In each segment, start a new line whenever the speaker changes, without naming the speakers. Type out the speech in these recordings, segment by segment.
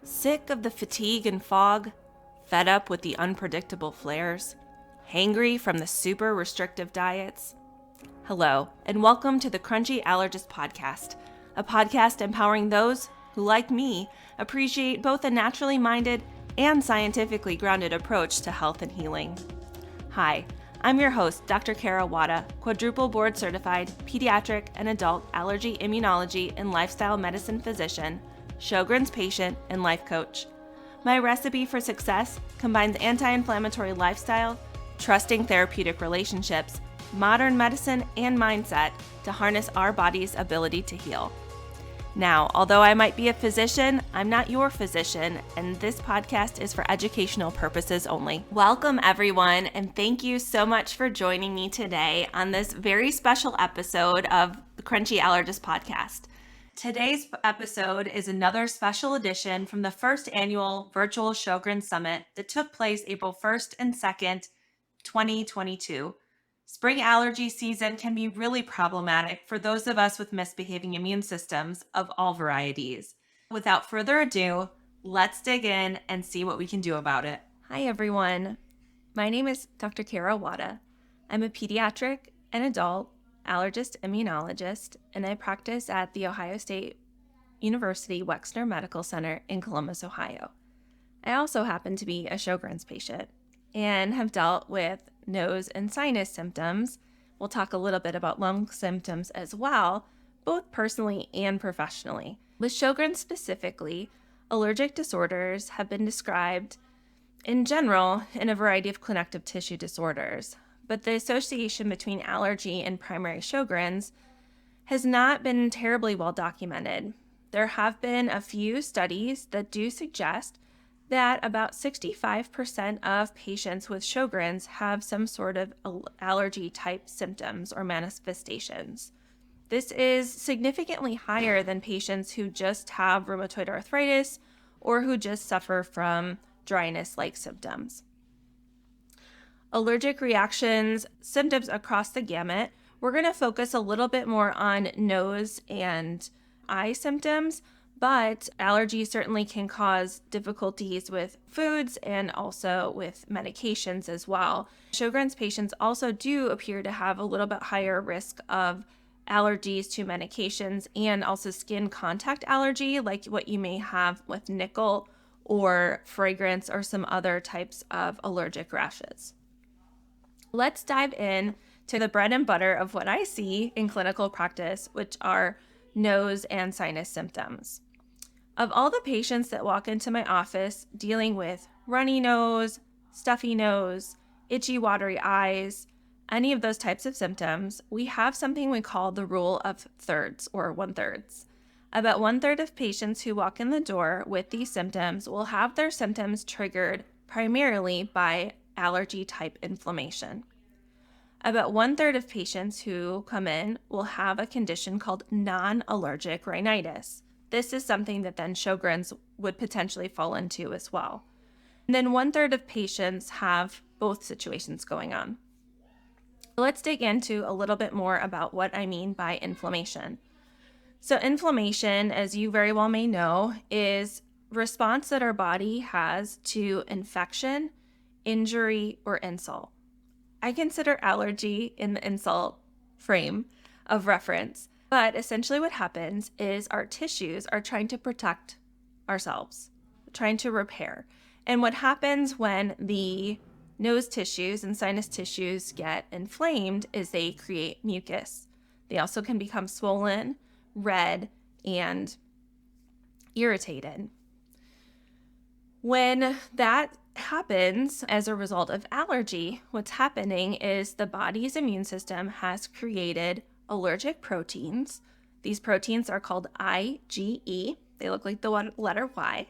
Sick of the fatigue and fog? Fed up with the unpredictable flares? Hangry from the super restrictive diets? Hello, and welcome to the Crunchy Allergist Podcast, a podcast empowering those who, like me, appreciate both a naturally minded and scientifically grounded approach to health and healing. Hi, I'm your host, Dr. Kara Wada, quadruple board certified pediatric and adult allergy immunology and lifestyle medicine physician, Sjogren's patient, and life coach. My recipe for success combines anti-inflammatory lifestyle, trusting therapeutic relationships, modern medicine, and mindset to harness our body's ability to heal. Now, although I might be a physician, I'm not your physician, and this podcast is for educational purposes only. Welcome, everyone, and thank you so much for joining me today on this very special episode of the Crunchy Allergist Podcast. Today's episode is another special edition from the first annual virtual Sjogren Summit that took place April 1st and 2nd, 2022. Spring allergy season can be really problematic for those of us with misbehaving immune systems of all varieties. Without further ado, let's dig in and see what we can do about it. Hi, everyone. My name is Dr. Kara Wada. I'm a pediatric and adult allergist immunologist, and I practice at the Ohio State University Wexner Medical Center in Columbus, Ohio. I also happen to be a Sjogren's patient and have dealt with nose and sinus symptoms. We'll talk a little bit about lung symptoms as well, both personally and professionally. With Sjogren's specifically, allergic disorders have been described in general in a variety of connective tissue disorders, but the association between allergy and primary Sjogren's has not been terribly well documented. There have been a few studies that do suggest that about 65% of patients with Sjogren's have some sort of allergy type symptoms or manifestations. This is significantly higher than patients who just have rheumatoid arthritis or who just suffer from dryness-like symptoms. Allergic reactions, symptoms across the gamut. We're going to focus a little bit more on nose and eye symptoms, but allergies certainly can cause difficulties with foods and also with medications as well. Sjogren's patients also do appear to have a little bit higher risk of allergies to medications and also skin contact allergy, like what you may have with nickel or fragrance or some other types of allergic rashes. Let's dive in to the bread and butter of what I see in clinical practice, which are nose and sinus symptoms. Of all the patients that walk into my office dealing with runny nose, stuffy nose, itchy, watery eyes, any of those types of symptoms, we have something we call the rule of thirds or 1/3. About 1/3 of patients who walk in the door with these symptoms will have their symptoms triggered primarily by allergy type inflammation. About 1/3 of patients who come in will have a condition called non-allergic rhinitis. This is something that then Sjogren's would potentially fall into as well. And then 1/3 of patients have both situations going on. Let's dig into a little bit more about what I mean by inflammation. So inflammation, as you very well may know, is response that our body has to infection, injury, or insult. I consider allergy in the insult frame of reference, but essentially what happens is our tissues are trying to protect ourselves, trying to repair. And what happens when the nose tissues and sinus tissues get inflamed is they create mucus. They also can become swollen, red, and irritated. When that happens as a result of allergy, what's happening is the body's immune system has created allergic proteins. These proteins are called IgE. They look like the letter Y.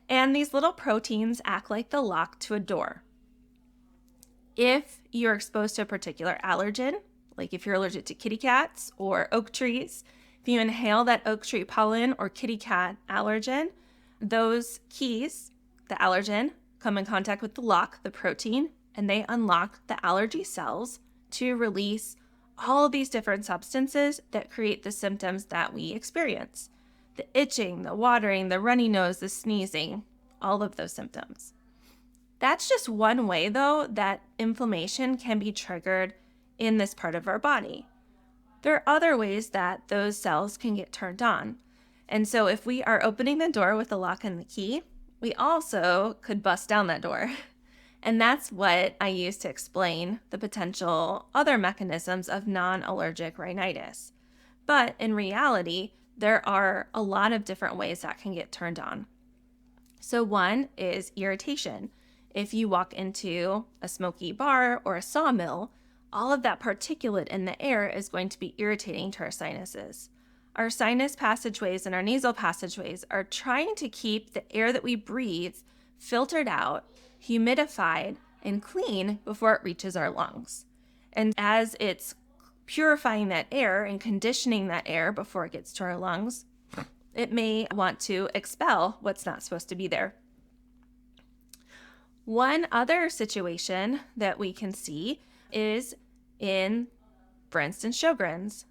And these little proteins act like the lock to a door. If you're exposed to a particular allergen, like if you're allergic to kitty cats or oak trees, if you inhale that oak tree pollen or kitty cat allergen, those keys, the allergen, come in contact with the lock, the protein, and they unlock the allergy cells to release all of these different substances that create the symptoms that we experience. the itching, the watering, the runny nose, the sneezing, all of those symptoms. That's just one way, though, that inflammation can be triggered in this part of our body. There are other ways that those cells can get turned on. And so if we are opening the door with the lock and the key, we also could bust down that door. And that's what I use to explain the potential other mechanisms of non-allergic rhinitis. But in reality, there are a lot of different ways that can get turned on. So one is irritation. If you walk into a smoky bar or a sawmill, all of that particulate in the air is going to be irritating to our sinuses. Our sinus passageways and our nasal passageways are trying to keep the air that we breathe filtered out, humidified, and clean before it reaches our lungs. And as it's purifying that air and conditioning that air before it gets to our lungs, it may want to expel what's not supposed to be there. One other situation that we can see is in, for instance, Sjogren's.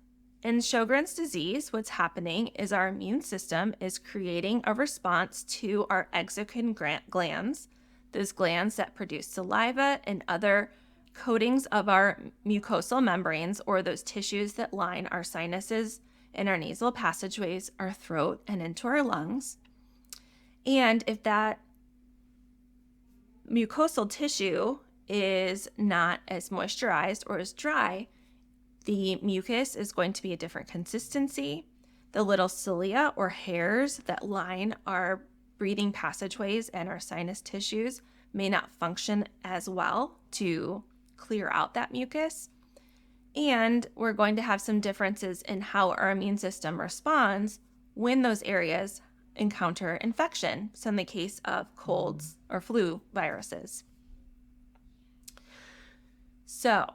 In Sjogren's disease, what's happening is our immune system is creating a response to our exocrine glands, those glands that produce saliva and other coatings of our mucosal membranes, or those tissues that line our sinuses and our nasal passageways, our throat, and into our lungs. And if that mucosal tissue is not as moisturized or as dry, the mucus is going to be a different consistency. The little cilia or hairs that line our breathing passageways and our sinus tissues may not function as well to clear out that mucus. And we're going to have some differences in how our immune system responds when those areas encounter infection, so in the case of colds or flu viruses. So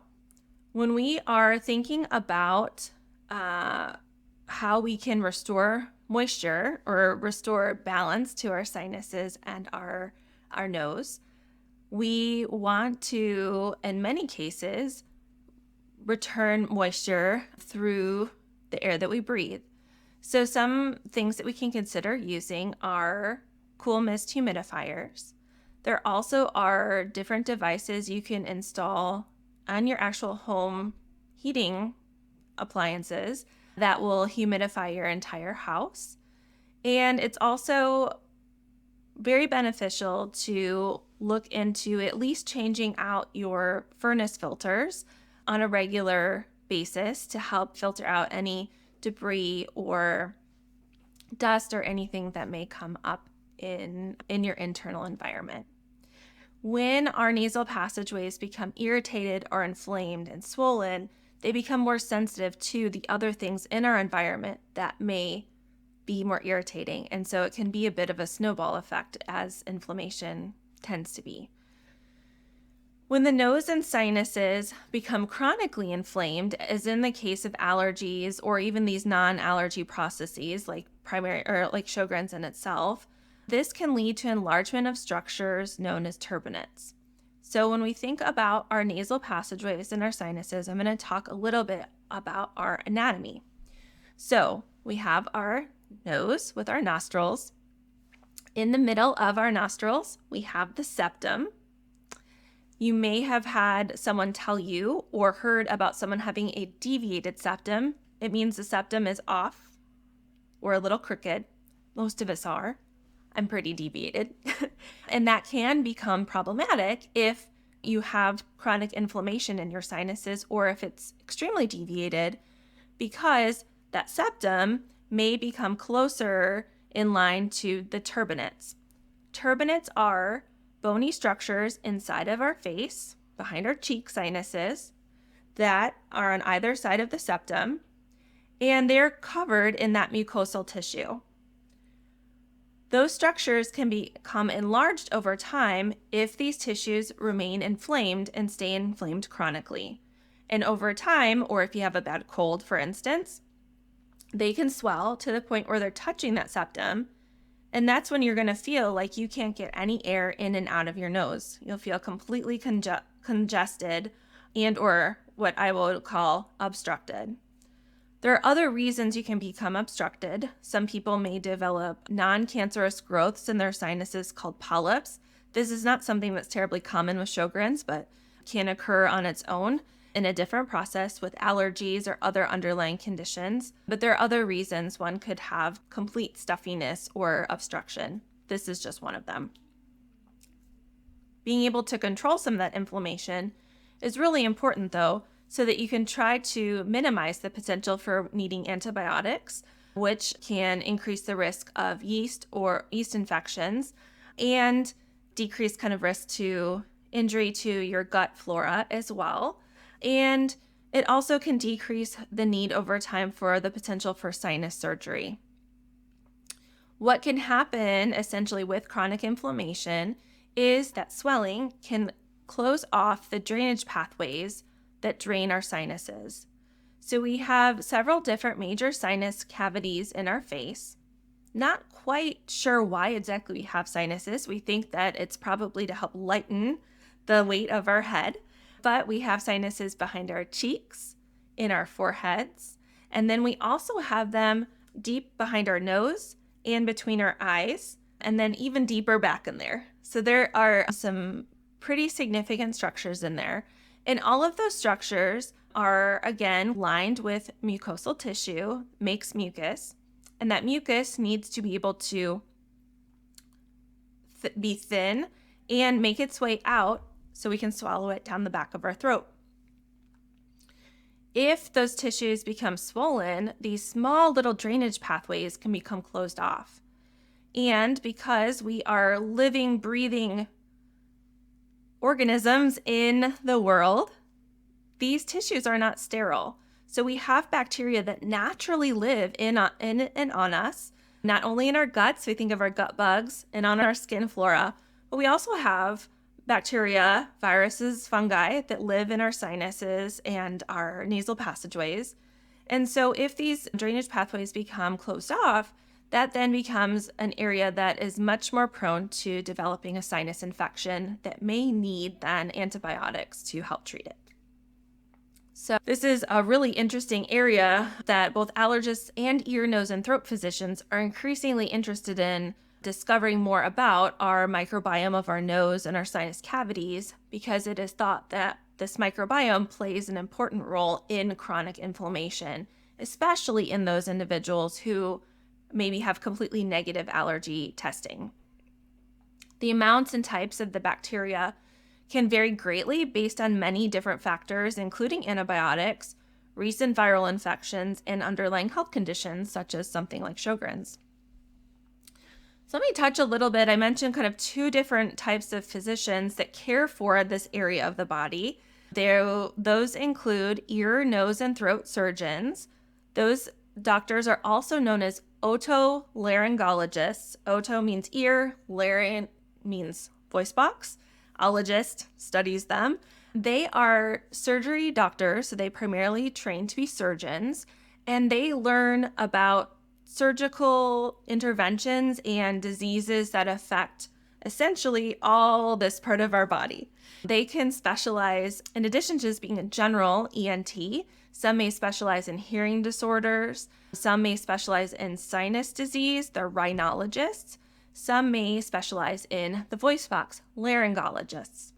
when we are thinking about how we can restore moisture or restore balance to our sinuses and our nose, we want to, in many cases, return moisture through the air that we breathe. So some things that we can consider using are cool mist humidifiers. There also are different devices you can install on your actual home heating appliances that will humidify your entire house. And it's also very beneficial to look into at least changing out your furnace filters on a regular basis to help filter out any debris or dust or anything that may come up in your internal environment. When our nasal passageways become irritated or inflamed and swollen, they become more sensitive to the other things in our environment that may be more irritating. And so it can be a bit of a snowball effect, as inflammation tends to be. When the nose and sinuses become chronically inflamed, as in the case of allergies or even these non-allergy processes like Sjogren's in itself, this can lead to enlargement of structures known as turbinates. So when we think about our nasal passageways and our sinuses, I'm going to talk a little bit about our anatomy. So we have our nose with our nostrils. In the middle of our nostrils, we have the septum. You may have had someone tell you or heard about someone having a deviated septum. It means the septum is off or a little crooked. Most of us are. I'm pretty deviated. And that can become problematic if you have chronic inflammation in your sinuses or if it's extremely deviated, because that septum may become closer in line to the turbinates. Turbinates are bony structures inside of our face, behind our cheek sinuses, that are on either side of the septum, and they're covered in that mucosal tissue. Those structures can become enlarged over time if these tissues remain inflamed and stay inflamed chronically. And over time, or if you have a bad cold, for instance, they can swell to the point where they're touching that septum. And that's when you're going to feel like you can't get any air in and out of your nose. You'll feel completely congested and or what I will call obstructed. There are other reasons you can become obstructed. Some people may develop non-cancerous growths in their sinuses called polyps. This is not something that's terribly common with Sjogren's, but can occur on its own in a different process with allergies or other underlying conditions. But there are other reasons one could have complete stuffiness or obstruction. This is just one of them. Being able to control some of that inflammation is really important, though, so that you can try to minimize the potential for needing antibiotics, which can increase the risk of yeast or yeast infections and decrease kind of risk to injury to your gut flora as well. And it also can decrease the need over time for the potential for sinus surgery. What can happen essentially with chronic inflammation is that swelling can close off the drainage pathways that drain our sinuses. So we have several different major sinus cavities in our face. Not quite sure why exactly we have sinuses. We think that it's probably to help lighten the weight of our head, but we have sinuses behind our cheeks, in our foreheads, and then we also have them deep behind our nose and between our eyes, and then even deeper back in there. So there are some pretty significant structures in there. And all of those structures are, again, lined with mucosal tissue, makes mucus. And that mucus needs to be able to be thin and make its way out so we can swallow it down the back of our throat. If those tissues become swollen, these small little drainage pathways can become closed off. And because we are living, breathing organisms in the world, these tissues are not sterile. So we have bacteria that naturally live in and on us, not only in our guts, we think of our gut bugs, and on our skin flora, but we also have bacteria, viruses, fungi that live in our sinuses and our nasal passageways. And so if these drainage pathways become closed off, that then becomes an area that is much more prone to developing a sinus infection that may need then antibiotics to help treat it. So this is a really interesting area that both allergists and ear, nose, and throat physicians are increasingly interested in discovering more about our microbiome of our nose and our sinus cavities, because it is thought that this microbiome plays an important role in chronic inflammation, especially in those individuals who maybe have completely negative allergy testing. The amounts and types of the bacteria can vary greatly based on many different factors, including antibiotics, recent viral infections, and underlying health conditions, such as something like Sjogren's. So let me touch a little bit. I mentioned kind of two different types of physicians that care for this area of the body. Those include ear, nose, and throat surgeons. Those doctors are also known as otolaryngologists. Oto means ear, larynx means voice box. Ologist studies them. They are surgery doctors, so they primarily train to be surgeons, and they learn about surgical interventions and diseases that affect essentially all this part of our body. They can specialize, in addition to just being a general ENT, some may specialize in hearing disorders, some may specialize in sinus disease, they're rhinologists, some may specialize in the voice box, laryngologists.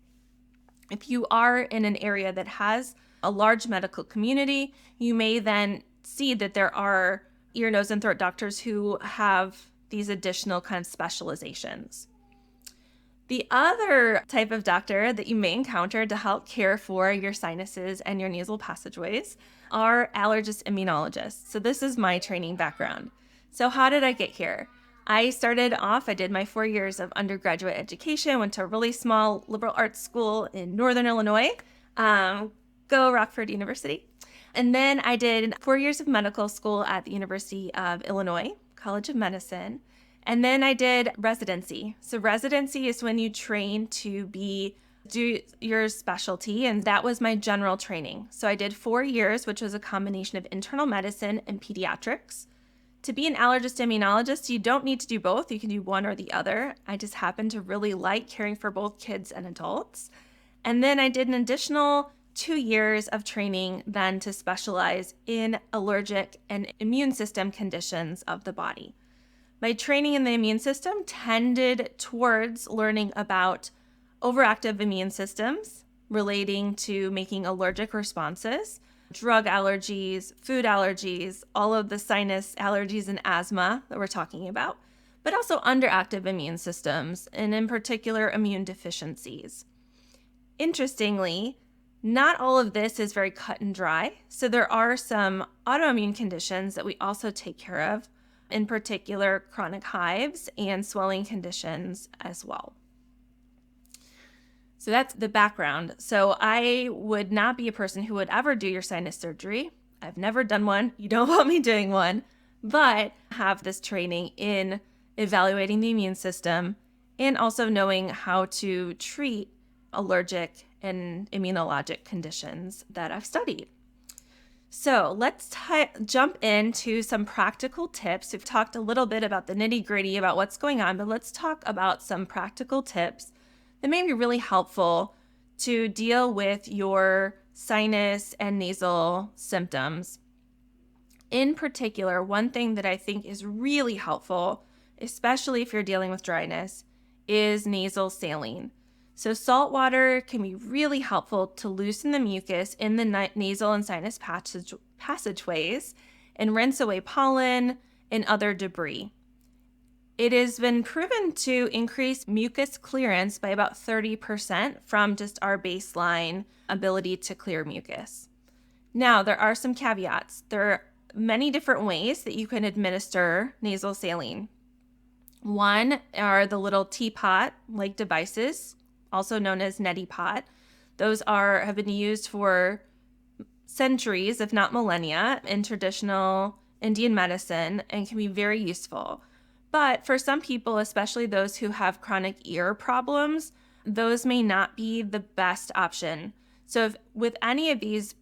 If you are in an area that has a large medical community, you may then see that there are ear, nose, and throat doctors who have these additional kind of specializations. The other type of doctor that you may encounter to help care for your sinuses and your nasal passageways are allergist immunologists. So this is my training background. So how did I get here? I started off, I did my 4 years of undergraduate education, went to a really small liberal arts school in Northern Illinois, go Rockford University. And then I did 4 years of medical school at the University of Illinois, College of Medicine. And then I did residency. So residency is when you train to do your specialty, and that was my general training. So I did 4 years, which was a combination of internal medicine and pediatrics. To be an allergist immunologist, you don't need to do both. You can do one or the other. I just happen to really like caring for both kids and adults. And then I did an additional 2 years of training then to specialize in allergic and immune system conditions of the body. My training in the immune system tended towards learning about overactive immune systems relating to making allergic responses, drug allergies, food allergies, all of the sinus allergies and asthma that we're talking about, but also underactive immune systems, and in particular, immune deficiencies. Interestingly, not all of this is very cut and dry. So there are some autoimmune conditions that we also take care of, in particular, chronic hives and swelling conditions as well. So that's the background. So I would not be a person who would ever do your sinus surgery. I've never done one. You don't want me doing one, but have this training in evaluating the immune system and also knowing how to treat allergic and immunologic conditions that I've studied. So let's jump into some practical tips. We've talked a little bit about the nitty-gritty about what's going on, but let's talk about some practical tips that may be really helpful to deal with your sinus and nasal symptoms. In particular, one thing that I think is really helpful, especially if you're dealing with dryness, is nasal saline. So salt water can be really helpful to loosen the mucus in the nasal and sinus passageways and rinse away pollen and other debris. It has been proven to increase mucus clearance by about 30% from just our baseline ability to clear mucus. Now, there are some caveats. There are many different ways that you can administer nasal saline. One are the little teapot-like devices, also known as neti pot. Those have been used for centuries, if not millennia, in traditional Indian medicine and can be very useful. But for some people, especially those who have chronic ear problems, those may not be the best option. So with any of these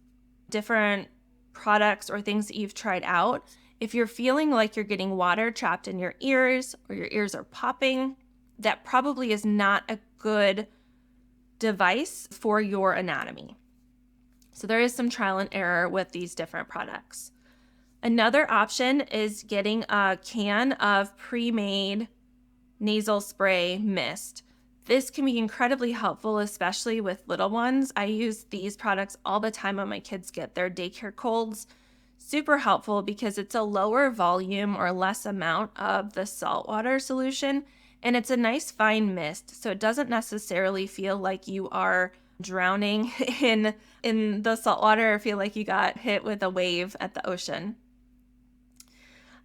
different products or things that you've tried out, if you're feeling like you're getting water trapped in your ears or your ears are popping, that probably is not a good device for your anatomy. So there is some trial and error with these different products. Another option is getting a can of pre-made nasal spray mist. This can be incredibly helpful, especially with little ones. I use these products all the time when my kids get their daycare colds. Super helpful because it's a lower volume or less amount of the saltwater solution, and it's a nice fine mist, so it doesn't necessarily feel like you are drowning in the saltwater or feel like you got hit with a wave at the ocean.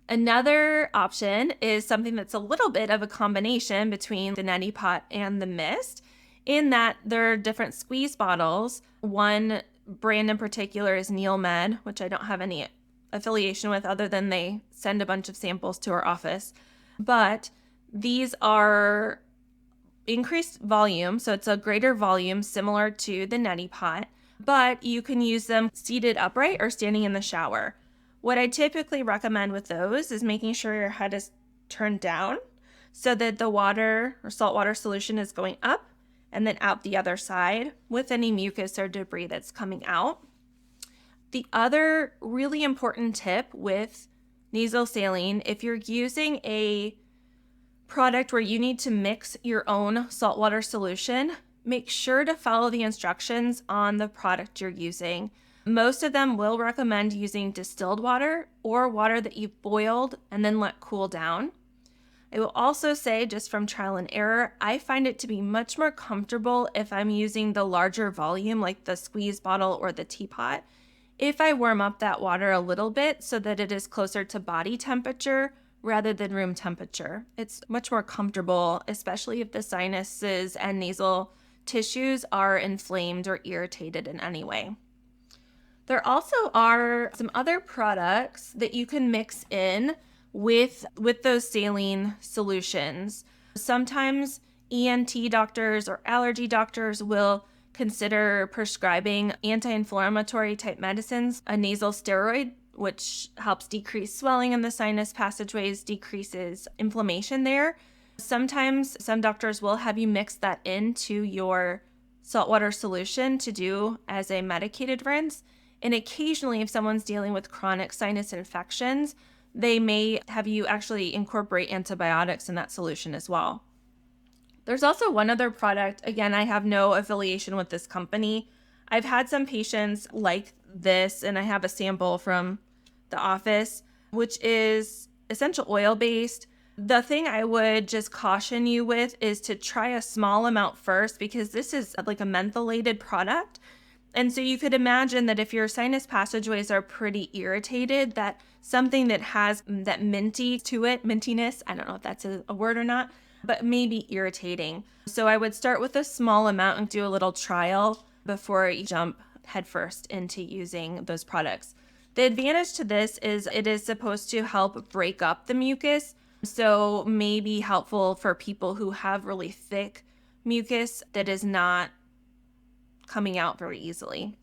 Another option is something that's a little bit of a combination between the neti pot and the mist, in that there are different squeeze bottles. One brand in particular is NeilMed, which I don't have any affiliation with other than they send a bunch of samples to our office. But these are increased volume, so it's a greater volume similar to the neti pot, but you can use them seated upright or standing in the shower. What I typically recommend with those is making sure your head is turned down so that the water or saltwater solution is going up and then out the other side with any mucus or debris that's coming out. The other really important tip with nasal saline, if you're using a product where you need to mix your own saltwater solution, make sure to follow the instructions on the product you're using. Most of them will recommend using distilled water or water that you've boiled and then let cool down. I will also say, just from trial and error, I find it to be much more comfortable if I'm using the larger volume, like the squeeze bottle or the teapot, if I warm up that water a little bit so that it is closer to body temperature rather than room temperature. It's much more comfortable, especially if the sinuses and nasal tissues are inflamed or irritated in any way. There also are some other products that you can mix in with those saline solutions. Sometimes ENT doctors or allergy doctors will consider prescribing anti-inflammatory type medicines, a nasal steroid, which helps decrease swelling in the sinus passageways, decreases inflammation there. Sometimes some doctors will have you mix that into your saltwater solution to do as a medicated rinse. And occasionally, if someone's dealing with chronic sinus infections, they may have you actually incorporate antibiotics in that solution as well. There's also one other product. Again, I have no affiliation with this company. I've had some patients like this, and I have a sample from the office, which is essential oil based. The thing I would just caution you with is to try a small amount first, because this is like a mentholated product. And so you could imagine that if your sinus passageways are pretty irritated, that something that has that minty to it, mintiness, I don't know if that's a word or not, but maybe irritating. So I would start with a small amount and do a little trial before you jump headfirst into using those products. The advantage to this is it is supposed to help break up the mucus. So may be helpful for people who have really thick mucus that is not coming out very easily.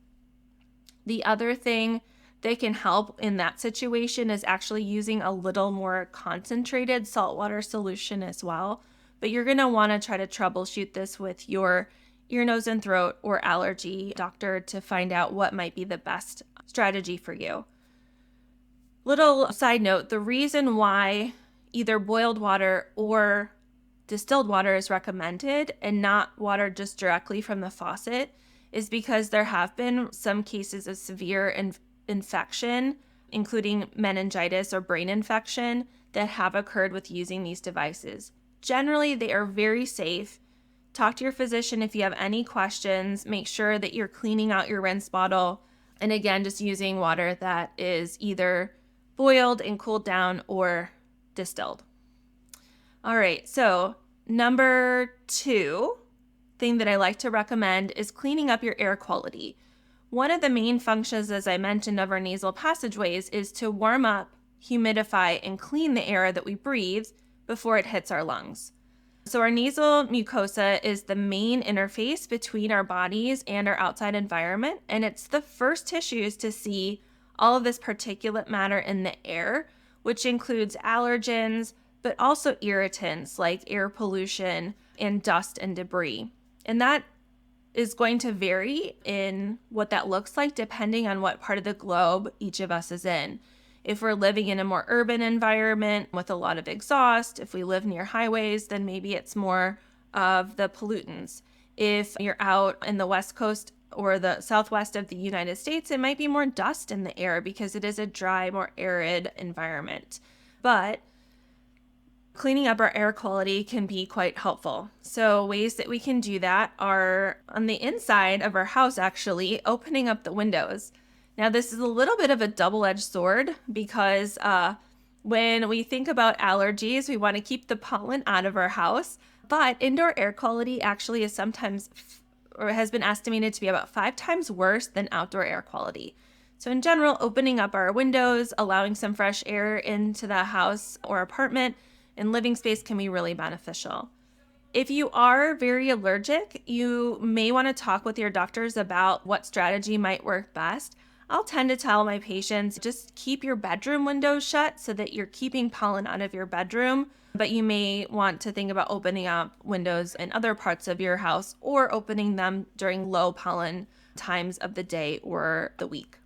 The other thing that can help in that situation is actually using a little more concentrated saltwater solution as well. But you're going to want to try to troubleshoot this with your ear, nose, and throat or allergy doctor to find out what might be the best strategy for you. Little side note, the reason why either boiled water or distilled water is recommended and not water just directly from the faucet is because there have been some cases of severe infection, including meningitis or brain infection, that have occurred with using these devices. Generally, they are very safe. Talk to your physician if you have any questions. Make sure that you're cleaning out your rinse bottle. And again, just using water that is either boiled and cooled down or distilled. All right, so number 2 thing that I like to recommend is cleaning up your air quality. One of the main functions, as I mentioned, of our nasal passageways is to warm up, humidify, and clean the air that we breathe before it hits our lungs. So our nasal mucosa is the main interface between our bodies and our outside environment, and it's the first tissues to see all of this particulate matter in the air, which includes allergens, but also irritants like air pollution and dust and debris. And that is going to vary in what that looks like depending on what part of the globe each of us is in. If we're living in a more urban environment with a lot of exhaust, if we live near highways, then maybe it's more of the pollutants. If you're out in the West Coast or the Southwest of the United States, it might be more dust in the air because it is a dry, more arid environment. But cleaning up our air quality can be quite helpful. So ways that we can do that are on the inside of our house, actually, opening up the windows. Now, this is a little bit of a double-edged sword because when we think about allergies, we want to keep the pollen out of our house, but indoor air quality actually is sometimes or has been estimated to be about 5 times worse than outdoor air quality. So in general, opening up our windows, allowing some fresh air into the house or apartment and living space can be really beneficial. If you are very allergic, you may want to talk with your doctors about what strategy might work best. I'll tend to tell my patients, just keep your bedroom windows shut so that you're keeping pollen out of your bedroom, but you may want to think about opening up windows in other parts of your house or opening them during low pollen times of the day or the week.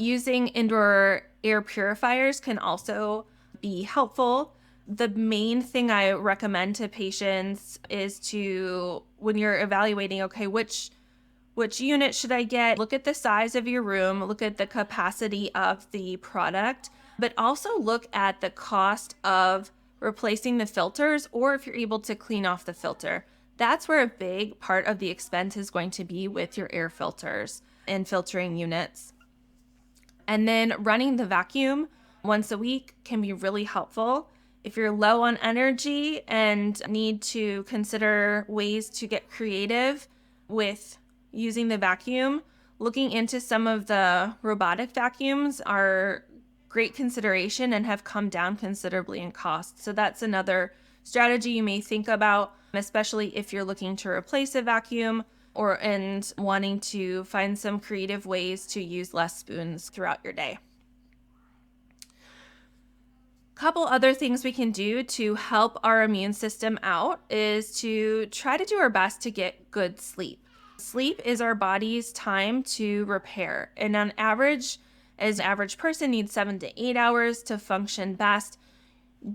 Using indoor air purifiers can also be helpful. The main thing I recommend to patients is to, when you're evaluating, okay, which unit should I get? Look at the size of your room, look at the capacity of the product, but also look at the cost of replacing the filters or if you're able to clean off the filter. That's where a big part of the expense is going to be with your air filters and filtering units. And then running the vacuum once a week can be really helpful. If you're low on energy and need to consider ways to get creative with using the vacuum, looking into some of the robotic vacuums are great consideration and have come down considerably in cost. So that's another strategy you may think about, especially if you're looking to replace a vacuum and wanting to find some creative ways to use less spoons throughout your day. Couple other things we can do to help our immune system out is to try to do our best to get good sleep. Sleep is our body's time to repair. And on average, as an average person needs 7 to 8 hours to function best.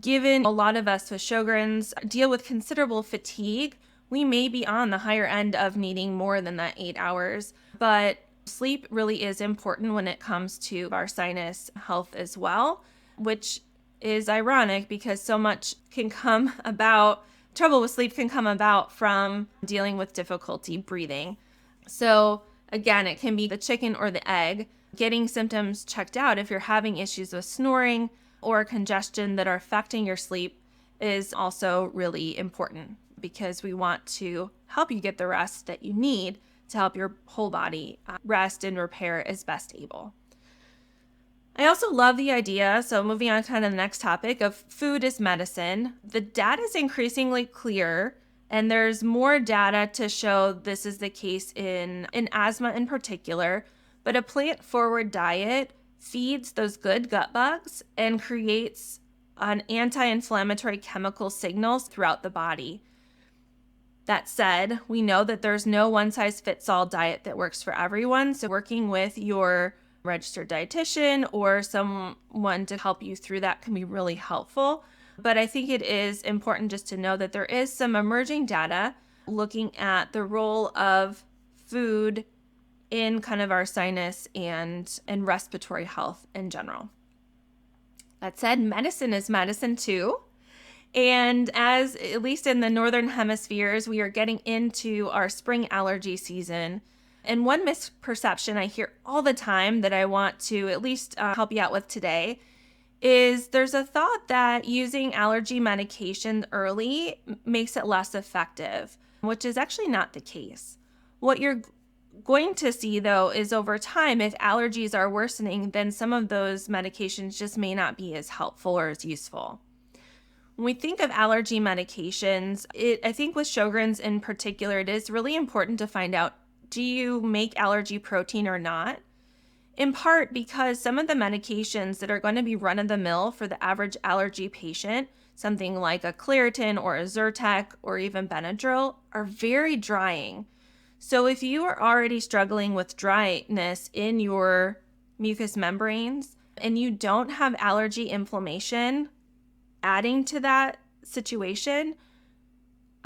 Given a lot of us with Sjogren's deal with considerable fatigue, we may be on the higher end of needing more than that 8 hours. But sleep really is important when it comes to our sinus health as well, which is ironic because so much can come about, trouble with sleep can come about from dealing with difficulty breathing. So again, it can be the chicken or the egg. Getting symptoms checked out if you're having issues with snoring or congestion that are affecting your sleep is also really important because we want to help you get the rest that you need to help your whole body rest and repair as best able. I also love the idea, so moving on to kind of the next topic of food as medicine. The data is increasingly clear, and there's more data to show this is the case in asthma in particular, but a plant-forward diet feeds those good gut bugs and creates an anti-inflammatory chemical signals throughout the body. That said, we know that there's no one-size-fits-all diet that works for everyone, so working with your registered dietitian or someone to help you through that can be really helpful. But I think it is important just to know that there is some emerging data looking at the role of food in kind of our sinus and respiratory health in general. That said, medicine is medicine too. And as at least in the northern hemispheres, we are getting into our spring allergy season. And one misperception I hear all the time that I want to at least help you out with today is there's a thought that using allergy medication early makes it less effective, which is actually not the case. What you're going to see, though, is over time, if allergies are worsening, then some of those medications just may not be as helpful or as useful. When we think of allergy medications, I think with Sjogren's in particular, it is really important to find out, do you make allergy protein or not? In part because some of the medications that are going to be run-of-the-mill for the average allergy patient, something like a Claritin or a Zyrtec or even Benadryl, are very drying. So if you are already struggling with dryness in your mucous membranes and you don't have allergy inflammation adding to that situation,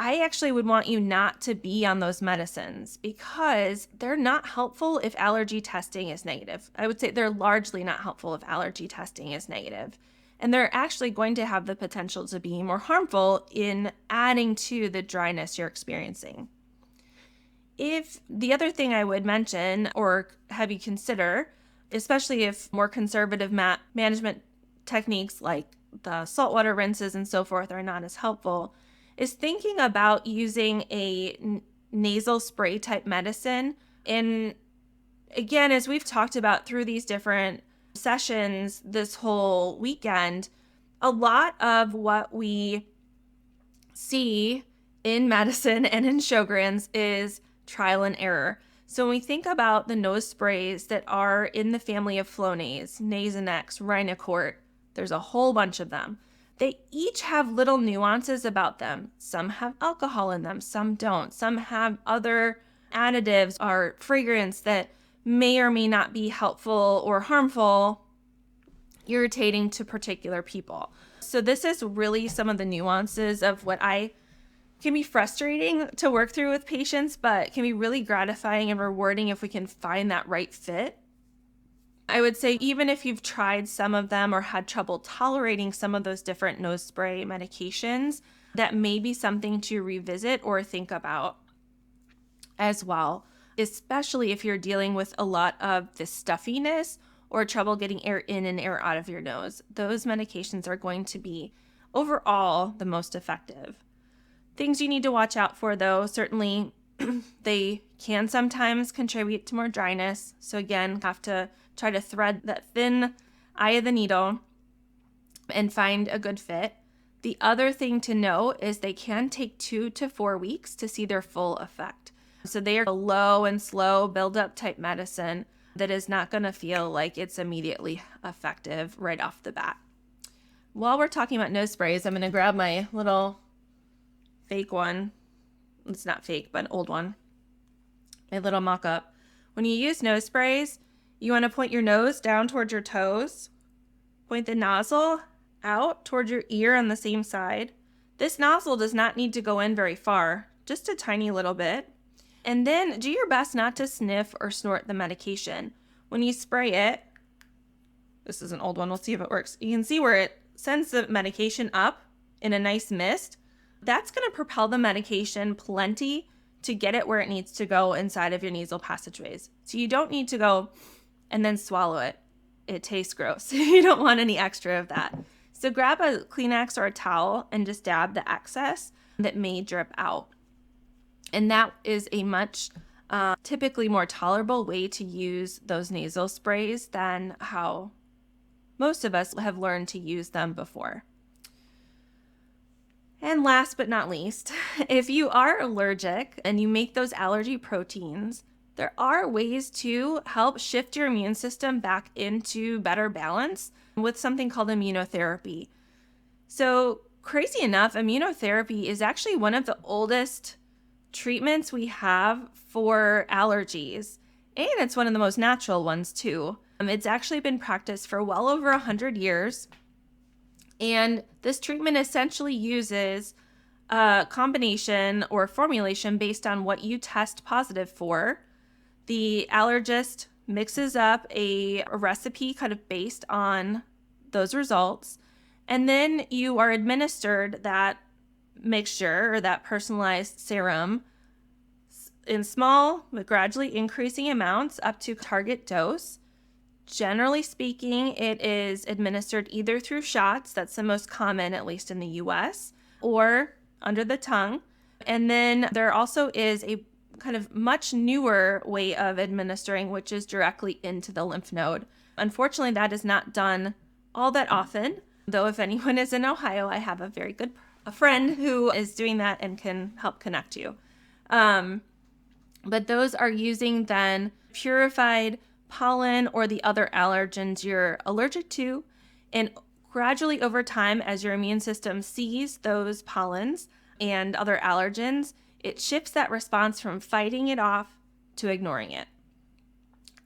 I actually would want you not to be on those medicines because they're not helpful if allergy testing is negative. I would say they're largely not helpful if allergy testing is negative. And they're actually going to have the potential to be more harmful in adding to the dryness you're experiencing. If the other thing I would mention or have you consider, especially if more conservative management techniques like the saltwater rinses and so forth are not as helpful, is thinking about using a nasal spray type medicine. And again, as we've talked about through these different sessions this whole weekend, a lot of what we see in medicine and in Sjogren's is trial and error. So when we think about the nose sprays that are in the family of Flonase, Nasonex, Rhinocort, there's a whole bunch of them. They each have little nuances about them. Some have alcohol in them, some don't. Some have other additives or fragrance that may or may not be helpful or harmful, irritating to particular people. So this is really some of the nuances of what can be frustrating to work through with patients, but can be really gratifying and rewarding if we can find that right fit. I would say even if you've tried some of them or had trouble tolerating some of those different nose spray medications, that may be something to revisit or think about as well, especially if you're dealing with a lot of the stuffiness or trouble getting air in and air out of your nose. Those medications are going to be overall the most effective. Things you need to watch out for, though, certainly they can sometimes contribute to more dryness. So again, have to try to thread that thin eye of the needle and find a good fit. The other thing to know is they can take 2 to 4 weeks to see their full effect. So they are a low and slow build-up type medicine that is not going to feel like it's immediately effective right off the bat. while we're talking about nose sprays, I'm going to grab my little fake one. It's not fake, but an old one. My little mock-up. When you use nose sprays, you want to point your nose down towards your toes. Point the nozzle out towards your ear on the same side. This nozzle does not need to go in very far, just a tiny little bit. And then do your best not to sniff or snort the medication. When you spray it, this is an old one, we'll see if it works. You can see where it sends the medication up in a nice mist. That's going to propel the medication plenty to get it where it needs to go inside of your nasal passageways. So you don't need to go and then swallow it. It tastes gross. You don't want any extra of that. So grab a Kleenex or a towel and just dab the excess that may drip out. And that is a much typically more tolerable way to use those nasal sprays than how most of us have learned to use them before. And last but not least, if you are allergic and you make those allergy proteins, there are ways to help shift your immune system back into better balance with something called immunotherapy. So crazy enough, immunotherapy is actually one of the oldest treatments we have for allergies, and it's one of the most natural ones too. It's actually been practiced for well over 100 years. And this treatment essentially uses a combination or formulation based on what you test positive for. The allergist mixes up a recipe kind of based on those results. And then you are administered that mixture or that personalized serum in small but gradually increasing amounts up to target dose. Generally speaking, it is administered either through shots, that's the most common, at least in the US, or under the tongue. And then there also is a kind of much newer way of administering, which is directly into the lymph node. Unfortunately, that is not done all that often, though if anyone is in Ohio, I have a very good friend who is doing that and can help connect you. But those are using then purified pollen or the other allergens you're allergic to. And gradually over time, as your immune system sees those pollens and other allergens, it shifts that response from fighting it off to ignoring it.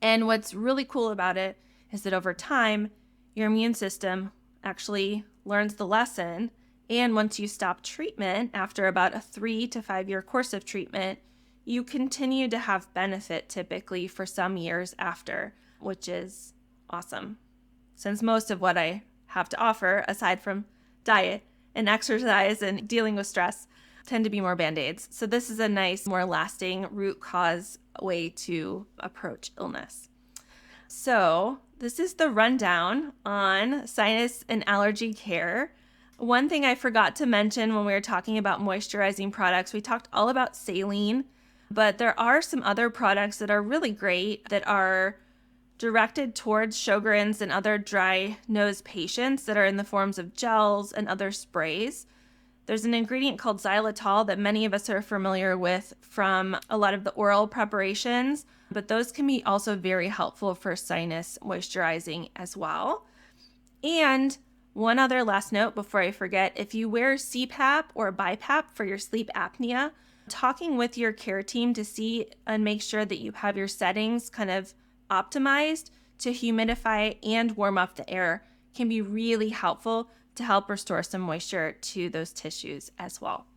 And what's really cool about it is that over time, your immune system actually learns the lesson. And once you stop treatment, after about a 3 to 5 year course of treatment, you continue to have benefit typically for some years after, which is awesome. Since most of what I have to offer, aside from diet and exercise and dealing with stress, tend to be more Band-Aids. So this is a nice, more lasting root cause way to approach illness. So this is the rundown on sinus and allergy care. One thing I forgot to mention when we were talking about moisturizing products, we talked all about saline, but there are some other products that are really great that are directed towards Sjogren's and other dry nose patients that are in the forms of gels and other sprays. There's an ingredient called xylitol that many of us are familiar with from a lot of the oral preparations, but those can be also very helpful for sinus moisturizing as well. And one other last note before I forget, if you wear CPAP or BiPAP for your sleep apnea, talking with your care team to see and make sure that you have your settings kind of optimized to humidify and warm up the air can be really helpful to help restore some moisture to those tissues as well.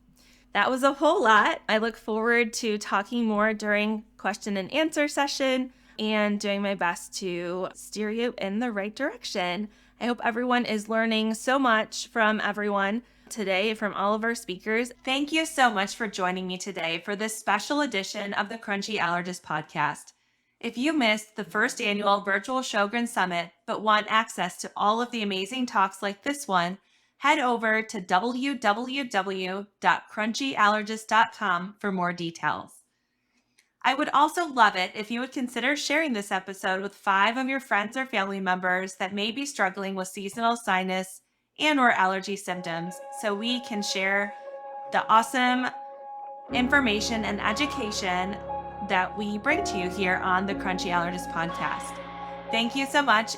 That was a whole lot. I look forward to talking more during question and answer session and doing my best to steer you in the right direction. I hope everyone is learning so much from everyone today, from all of our speakers. Thank you so much for joining me today for this special edition of the Crunchy Allergist podcast. If you missed the first annual virtual Sjogren Summit but want access to all of the amazing talks like this one, head over to www.crunchyallergist.com for more details. I would also love it if you would consider sharing this episode with 5 of your friends or family members that may be struggling with seasonal sinus and/or allergy symptoms, so we can share the awesome information and education that we bring to you here on the Crunchy Allergist podcast. Thank you so much.